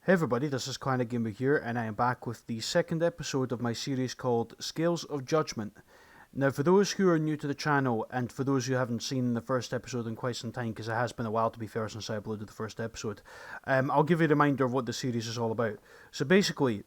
Hey everybody, this is Clarinet Gamer here, and I am back with the second episode of my series called Scales of Judgement. Now, for those who are new to the channel, and for those who haven't seen the first episode in quite some time, because it has been a while to be fair since I uploaded the first episode, I'll give you a reminder of what the series is all about. So basically,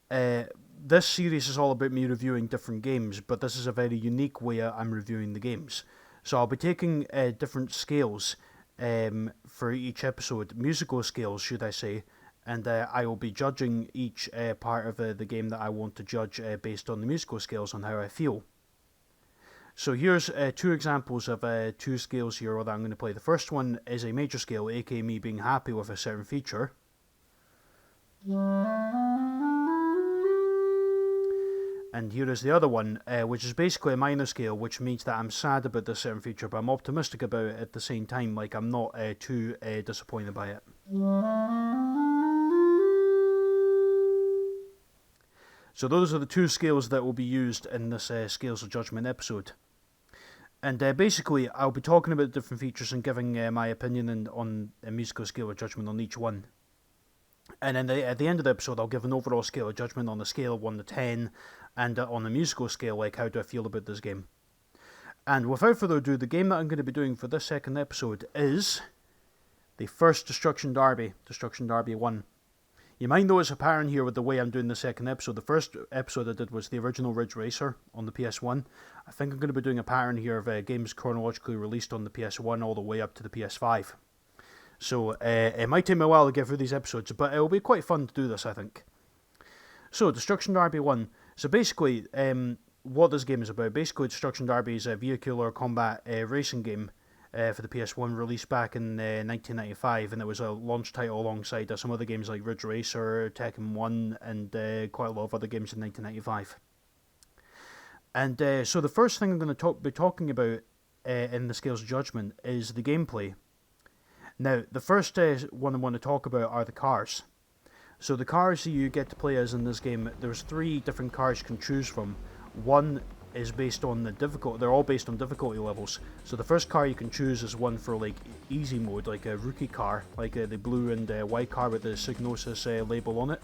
this series is all about me reviewing different games, but this is a very unique way I'm reviewing the games. So I'll be taking different scales for each episode, musical scales should I say, and I will be judging each part of the game that I want to judge based on the musical scales on how I feel. So here's two examples of two scales here that I'm going to play. The first one is a major scale, aka me being happy with a certain feature. And here is the other one, which is basically a minor scale, which means that I'm sad about this certain feature, but I'm optimistic about it at the same time, like I'm not too disappointed by it. So those are the two scales that will be used in this Scales of Judgement episode. And basically, I'll be talking about different features and giving my opinion on a musical scale of judgment on each one. And then at the end of the episode, I'll give an overall scale of judgment on the scale of 1 to 10, and on the musical scale, like how do I feel about this game. And without further ado, the game that I'm going to be doing for this second episode is the first Destruction Derby 1. You might notice a pattern here with the way I'm doing the second episode. The first episode I did was the original Ridge Racer on the PS1. I think I'm going to be doing a pattern here of games chronologically released on the PS1 all the way up to the PS5. So it might take me a while to get through these episodes, but it'll be quite fun to do this, I think. So, Destruction Derby 1. So basically, what this game is about, basically Destruction Derby is a vehicular combat racing game for the PS1, released back in 1995, and it was a launch title alongside some other games like Ridge Racer, Tekken 1, and quite a lot of other games in 1995. And so the first thing I'm going to be talking about in the Scales of Judgement is the gameplay. Now, the first one I want to talk about are the cars. So the cars you get to play as in this game, there's 3 different cars you can choose from. One is based on the difficulty, they're all based on difficulty levels. So the first car you can choose is one for like easy mode, like a rookie car, like the blue and white car with the Psygnosis label on it.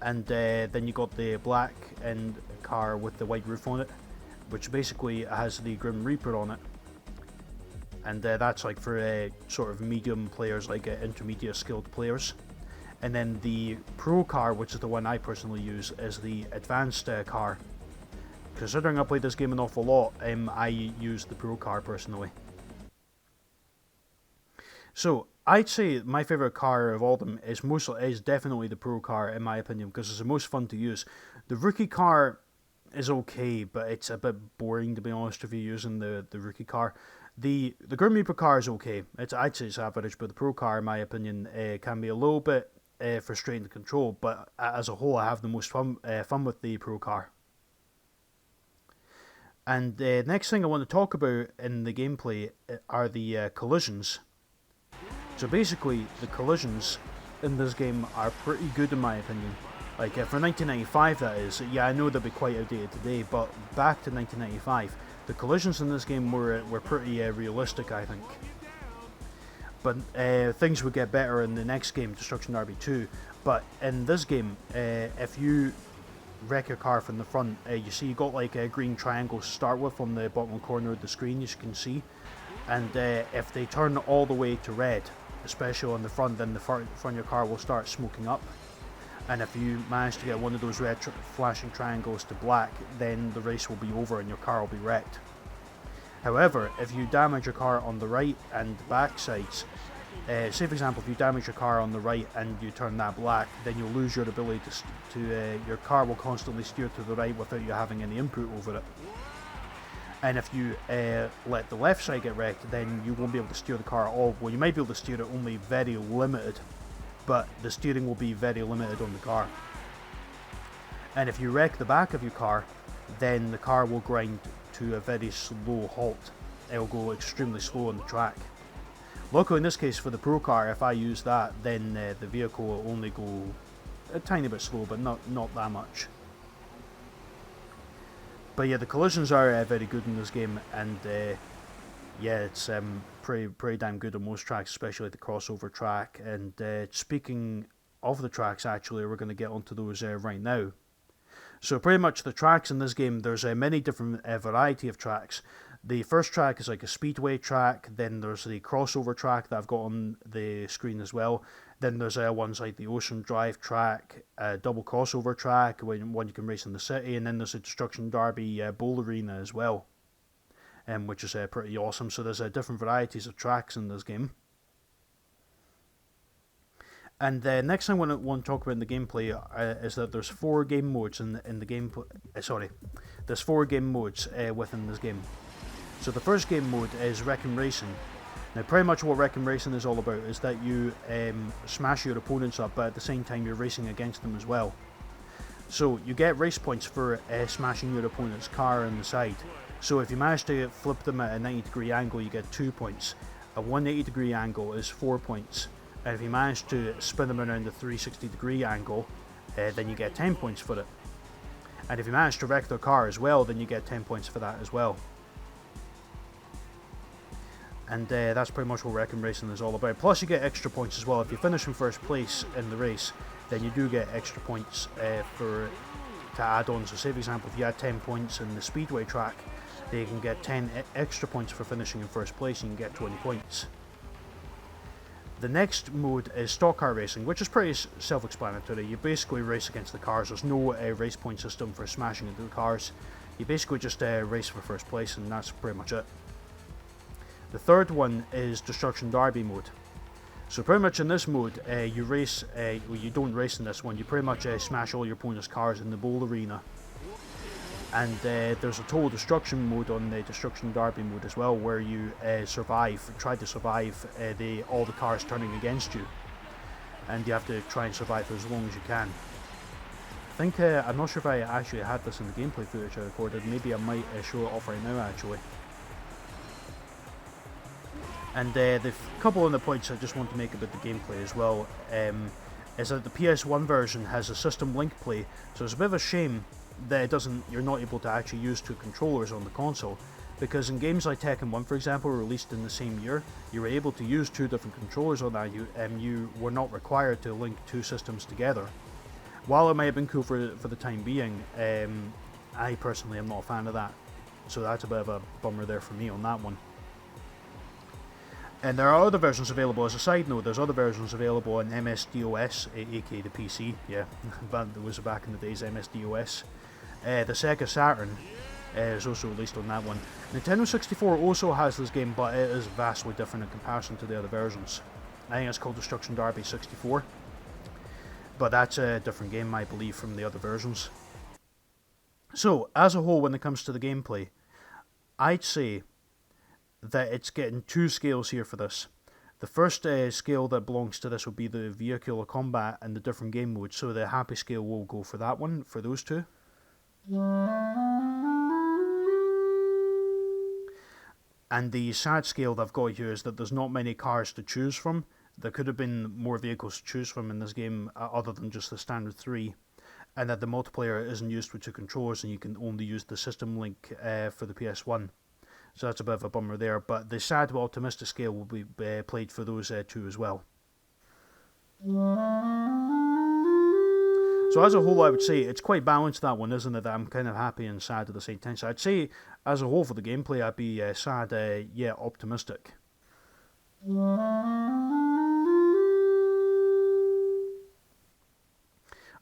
And then you got the black and car with the white roof on it, which basically has the Grim Reaper on it. And that's like for sort of medium players, like intermediate skilled players. And then the Pro car, which is the one I personally use, is the advanced car. Considering I played this game an awful lot, I use the Pro car personally. So I'd say my favourite car of all of them is definitely the Pro car in my opinion, because it's the most fun to use. The rookie car is okay, but it's a bit boring to be honest if you're using the rookie car. The Grim Reaper car is okay. I'd say it's average, but the Pro car in my opinion can be a little bit frustrating to control, but as a whole I have the most fun with the Pro car. And the next thing I want to talk about in the gameplay are the collisions. So basically, the collisions in this game are pretty good in my opinion. Like for 1995 that is, yeah I know they'll be quite outdated today, but back to 1995, the collisions in this game were pretty realistic I think. But things would get better in the next game, Destruction Derby 2, but in this game, if you wreck your car from the front, you see you got like a green triangle to start with on the bottom corner of the screen, as you can see, and if they turn all the way to red, especially on the front, then the front of your car will start smoking up, and if you manage to get one of those red flashing triangles to black, then the race will be over and your car will be wrecked. However, if you damage your car on the right and back sides, say for example if you damage your car on the right and you turn that black, then you'll lose your ability to your car will constantly steer to the right without you having any input over it. And if you let the left side get wrecked, then you won't be able to steer the car at all. Well, you might be able to steer it only very limited, but the steering will be very limited on the car. And if you wreck the back of your car, then the car will grind to a very slow halt. It will go extremely slow on the track. Luckily in this case for the Pro car, if I use that, then the vehicle will only go a tiny bit slow, but not that much. But yeah, the collisions are very good in this game, and yeah, it's pretty damn good on most tracks, especially the crossover track. And speaking of the tracks, actually, we're going to get onto those right now. So pretty much the tracks in this game, there's many different variety of tracks. The first track is like a speedway track, then there's the crossover track that I've got on the screen as well. Then there's ones like the Ocean Drive track, double crossover track, one you can race in the city, and then there's a Destruction Derby bowl arena as well, which is pretty awesome. So there's different varieties of tracks in this game. And the next thing I want to talk about in the gameplay is that there's 4 game modes in the game. There's 4 game modes within this game. So the first game mode is Wrecking Racing. Now pretty much what Wrecking Racing is all about is that you smash your opponents up, but at the same time you're racing against them as well. So you get race points for smashing your opponent's car on the side. So if you manage to flip them at a 90-degree angle, you get 2 points. A 180-degree angle is 4 points. And if you manage to spin them around a 360-degree angle, then you get 10 points for it. And if you manage to wreck their car as well, then you get 10 points for that as well. And that's pretty much what Wrecking Racing is all about. Plus you get extra points as well. If you finish in first place in the race, then you do get extra points to add on. So say for example, if you had 10 points in the speedway track, then you can get 10 extra points for finishing in first place, and you can get 20 points. The next mode is Stock Car Racing, which is pretty self-explanatory. You basically race against the cars. There's no race point system for smashing into the cars. You basically just race for first place, and that's pretty much it. The third one is Destruction Derby mode. So pretty much in this mode, you race, well, you don't race in this one, you pretty much smash all your opponent's cars in the bowl arena. And there's a total destruction mode on the Destruction Derby mode as well, where you try to survive all the cars turning against you. And you have to try and survive for as long as you can. I think, I'm not sure if I actually had this in the gameplay footage I recorded, maybe I might show it off right now actually. And the couple of the points I just want to make about the gameplay as well is that the PS1 version has a system link play, so it's a bit of a shame that you're not able to actually use 2 controllers on the console, because in games like Tekken 1 for example, released in the same year, you were able to use 2 different controllers on that. You were not required to link 2 systems together. While it might have been cool for the time being, I personally am not a fan of that, so that's a bit of a bummer there for me on that one. And there are other versions available. As a side note, there's other versions available on MS-DOS, aka the PC, yeah, but it was back in the days, MS-DOS. The Sega Saturn is also released on that one. Nintendo 64 also has this game, but it is vastly different in comparison to the other versions. I think it's called Destruction Derby 64, but that's a different game, I believe, from the other versions. So, as a whole, when it comes to the gameplay, I'd say that it's getting 2 scales here for this. The first scale that belongs to this would be the vehicular combat and the different game modes, so the happy scale will go for that one, for those 2. And the sad scale that I've got here is that there's not many cars to choose from. There could have been more vehicles to choose from in this game other than just the standard 3. And that the multiplayer isn't used with 2 controllers and you can only use the system link for the PS1. So that's a bit of a bummer there, but the sad but optimistic scale will be played for those 2 as well. So as a whole, I would say it's quite balanced, that one, isn't it? That I'm kind of happy and sad at the same time. So I'd say, as a whole for the gameplay, I'd be sad, yet optimistic.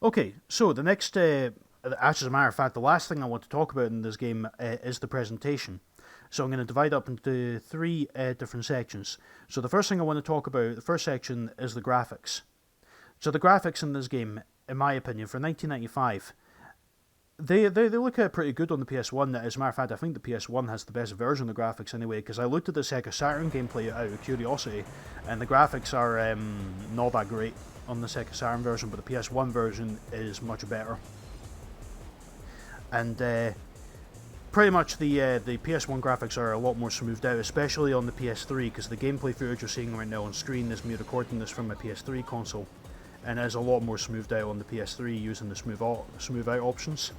Okay, so the next, as a matter of fact, the last thing I want to talk about in this game is the presentation. So I'm going to divide up into 3 different sections. So the first thing I want to talk about, the first section, is the graphics. So the graphics in this game, in my opinion, for 1995, they look pretty good on the PS1. As a matter of fact, I think the PS1 has the best version of the graphics anyway, because I looked at the Sega Saturn gameplay out of curiosity, and the graphics are not that great on the Sega Saturn version, but the PS1 version is much better. And pretty much the PS1 graphics are a lot more smoothed out, especially on the PS3, because the gameplay footage you're seeing right now on screen is me recording this from my PS3 console, and it is a lot more smoothed out on the PS3 using the smooth out options.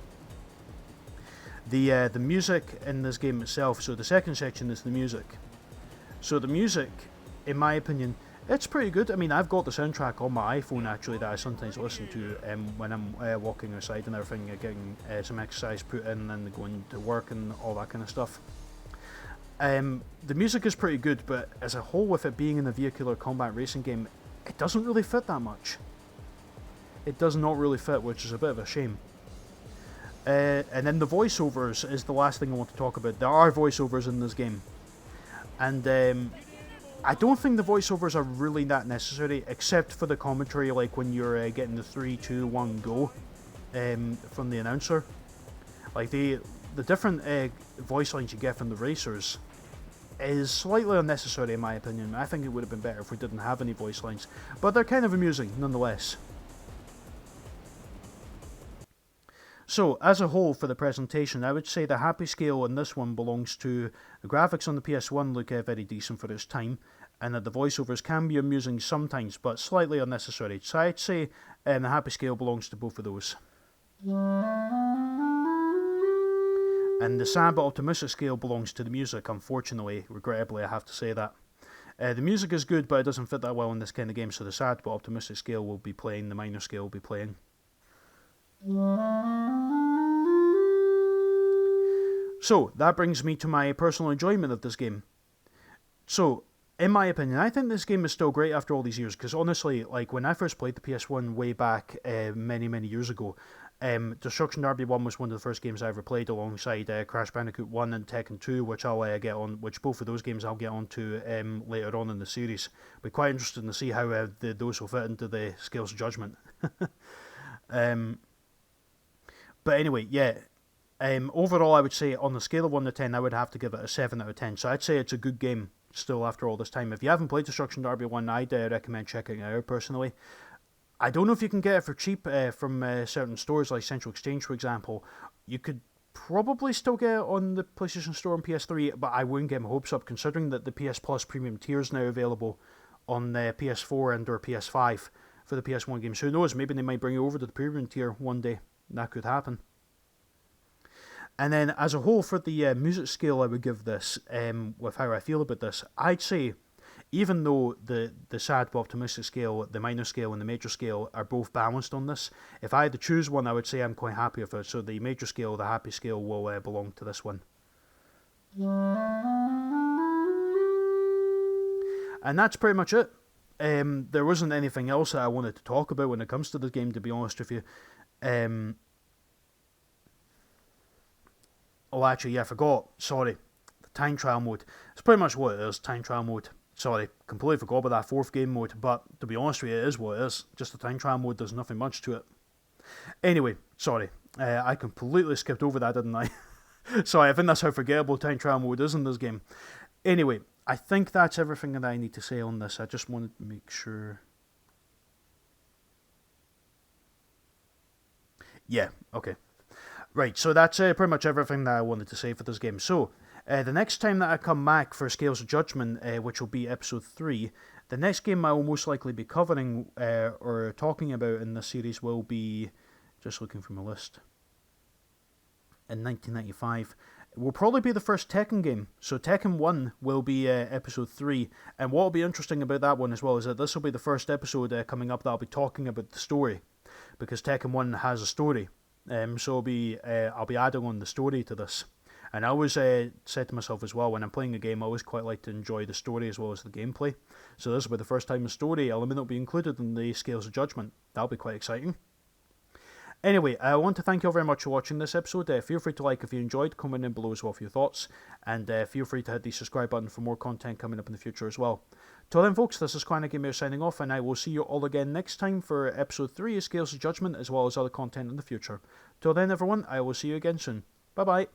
The music in this game itself, so the second section is the music. So the music, in my opinion, it's pretty good. I mean, I've got the soundtrack on my iPhone actually that I sometimes listen to when I'm walking outside and everything, getting some exercise put in and going to work and all that kind of stuff. The music is pretty good, but as a whole, with it being in a vehicular combat racing game, it doesn't really fit that much. It does not really fit, which is a bit of a shame. And then the voiceovers is the last thing I want to talk about. There are voiceovers in this game. And I don't think the voiceovers are really that necessary, except for the commentary, like when you're getting the 3, 2, 1, go from the announcer. Like the different voice lines you get from the racers is slightly unnecessary in my opinion. I think it would have been better if we didn't have any voice lines, but they're kind of amusing nonetheless. So, as a whole for the presentation, I would say the happy scale in this one belongs to the graphics on the PS1 look very decent for its time, and that the voiceovers can be amusing sometimes, but slightly unnecessary. So I'd say the happy scale belongs to both of those. And the sad but optimistic scale belongs to the music, unfortunately. Regrettably, I have to say that. The music is good, but it doesn't fit that well in this kind of game, so the sad but optimistic scale will be playing, the minor scale will be playing. So, that brings me to my personal enjoyment of this game. So, in my opinion, I think this game is still great after all these years, because honestly, like, when I first played the PS1 way back many, many years ago, Destruction Derby 1 was one of the first games I ever played alongside Crash Bandicoot 1 and Tekken 2, which I'll get on, which both of those games I'll get on to later on in the series. Be quite interested to see how those will fit into the Scales of Judgement. But anyway, yeah. Overall, I would say on the scale of 1 to 10, I would have to give it a 7 out of 10. So I'd say it's a good game still after all this time. If you haven't played Destruction Derby 1, I'd recommend checking it out personally. I don't know if you can get it for cheap from certain stores like Central Exchange, for example. You could probably still get it on the PlayStation Store and PS3, but I wouldn't get my hopes up considering that the PS Plus Premium tier is now available on PS4 and or PS5 for the PS1 games. Who knows, maybe they might bring it over to the Premium tier one day. That could happen. And then as a whole for the music scale I would give this, with how I feel about this, I'd say even though the sad but optimistic scale, the minor scale and the major scale are both balanced on this, if I had to choose one I would say I'm quite happy with it, so the major scale, the happy scale will belong to this one. And that's pretty much it. There wasn't anything else that I wanted to talk about when it comes to the game, to be honest with you. Oh, actually, yeah, I forgot. Sorry. The time trial mode. It's pretty much what it is, time trial mode. Sorry, completely forgot about that fourth game mode, but to be honest with you, it is what it is. Just the time trial mode, there's nothing much to it. Anyway, sorry. I completely skipped over that, didn't I? Sorry, I think that's how forgettable time trial mode is in this game. Anyway, I think that's everything that I need to say on this. I just wanted to make sure. Yeah, okay. Right, so that's pretty much everything that I wanted to say for this game. So, the next time that I come back for Scales of Judgement, which will be episode 3, the next game I will most likely be covering or talking about in this series will be, just looking from a list, in 1995. It will probably be the first Tekken game. So Tekken 1 will be episode 3, and what will be interesting about that one as well is that this will be the first episode coming up that I'll be talking about the story, because Tekken 1 has a story. So I'll be adding on the story to this. And I always said to myself as well, when I'm playing a game, I always quite like to enjoy the story as well as the gameplay. So this will be the first time the story element will be included in the Scales of Judgement. That'll be quite exciting. Anyway, I want to thank you all very much for watching this episode. Feel free to like if you enjoyed, comment in below as well for your thoughts, and feel free to hit the subscribe button for more content coming up in the future as well. Till then folks, this is clarinet Gamer signing off, and I will see you all again next time for episode 3 of Scales of Judgement as well as other content in the future. Till then everyone, I will see you again soon. Bye bye.